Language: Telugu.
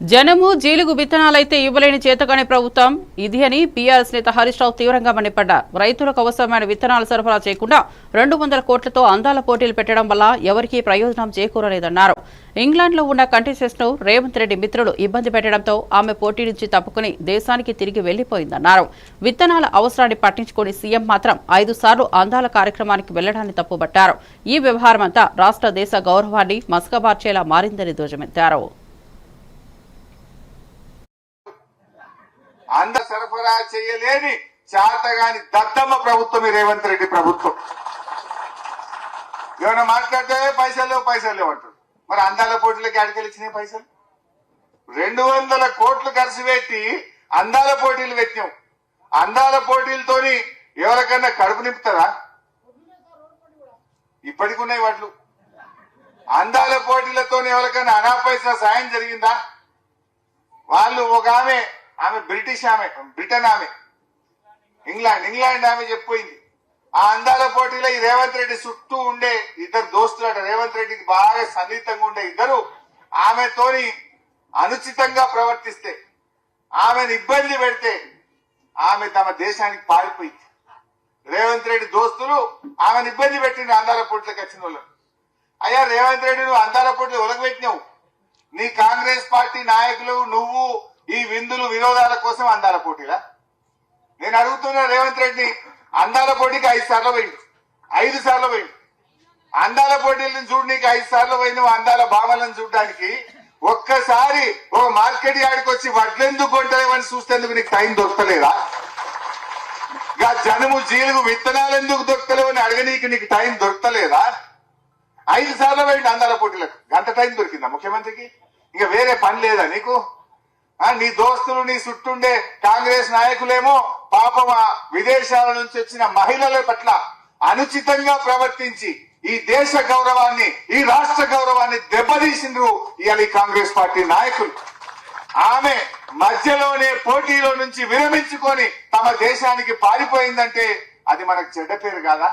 జనము జీలుగు విత్తనాలైతే ఇవ్వలేని చేతగానే ప్రభుత్వం ఇది అని బీఆర్ఎస్ నేత హరీష్ రావు తీవ్రంగా మండిపడ్డారు. రైతులకు అవసరమైన విత్తనాలు సరఫరా చేయకుండా 200 కోట్లతో అందాల పోటీలు పెట్టడం వల్ల ఎవరికీ ప్రయోజనం చేకూరలేదన్నారు. ఇంగ్లాండ్లో ఉన్న కంటెస్టెంట్స్ ను రేవంత్ రెడ్డి మిత్రులు ఇబ్బంది పెట్టడంతో ఆమె పోటీ నుంచి తప్పుకుని దేశానికి తిరిగి వెళ్లిపోయిందన్నారు. విత్తనాల అవసరాన్ని పట్టించుకుని సీఎం మాత్రం 5 సార్లు అందాల కార్యక్రమానికి వెళ్లడాన్ని తప్పుబట్టారు. ఈ వ్యవహారమంతా రాష్ట్ర దేశ గౌరవాన్ని మసకబార్చేలా మారిందని ధ్వజమెత్తారు. అంద సరఫరా చేయలేని చాతగాని దద్దమ్మ ప్రభుత్వం ఈ రేవంత్ రెడ్డి ప్రభుత్వం. ఏమైనా మాట్లాడితే పైసలు లేవు అంటారు. మరి అందాల పోటీలకి అడిగలిచ్చినాయి పైసలు 200 కోట్లు ఖర్చు పెట్టి అందాల పోటీలు పెట్టినాం. అందాల పోటీలతోని ఎవరికన్నా కడుపు నింపుతారా? ఇప్పటికి ఉన్నాయి వాట్లు. అందాల పోటీలతో ఎవరికన్నా అనాపైసా సాయం జరిగిందా? వాళ్ళు ఒక ఆమె బ్రిటన్ ఆమె ఇంగ్లాండ్ ఆమె చెప్పిపోయింది. ఆ అందాల పోటీలో ఈ రేవంత్ రెడ్డి చుట్టూ ఉండే 2 దోస్తులట. రేవంత్ రెడ్డికి బాగా సన్నిహితంగా ఉండే 2 ఆమెతోని అనుచితంగా ప్రవర్తిస్తే, ఆమెను ఇబ్బంది పెడితే ఆమె తమ దేశానికి పారిపోయింది. రేవంత్ రెడ్డి దోస్తులు ఆమెను ఇబ్బంది పెట్టింది అందాల పోటీలకు వచ్చిన వాళ్ళు. అయ్యా రేవంత్ రెడ్డి, నువ్వు అందాల పోటీలు ఒలగబెట్టినావు. నీ కాంగ్రెస్ పార్టీ నాయకులు నువ్వు ఈ విందులు వినోదాల కోసం అందాల పోటీలా? నేను అడుగుతున్నా రేవంత్ రెడ్డి, అందాల పోటీకి 5 సార్లు పోయిండు. 5 సార్లు పోయిండు. అందాల పోటీలను చూడడానికి 5 సార్లు పోయిన అందాల భావాలను చూడడానికి ఒక్కసారి ఒక మార్కెట్ యార్డ్కి వచ్చి వడ్లెందుకు కొంటలేవని చూస్తేందుకు నీకు టైం దొరకలేదా? జనము జీలుగు విత్తనాలు ఎందుకు దొరకలేవని అడగనీకి నీకు టైం దొరకలేదా? 5 సార్లు పోయిండు అందాల పోటీలకు. గంట టైం దొరికిందా ముఖ్యమంత్రికి? ఇంకా వేరే పని లేదా నీకు? నీ దోస్తులు నీ చుట్టుండే కాంగ్రెస్ నాయకులేమో పాపం విదేశాల నుంచి వచ్చిన మహిళల పట్ల అనుచితంగా ప్రవర్తించి ఈ దేశ గౌరవాన్ని, ఈ రాష్ట్ర గౌరవాన్ని దెబ్బతీసిండ్రు ఇవాళ ఈ కాంగ్రెస్ పార్టీ నాయకులు. ఆమె మధ్యలోనే పోటీలో నుంచి విరమించుకొని తమ దేశానికి పారిపోయిందంటే అది మనకు చెడ్డ పేరు కాదా?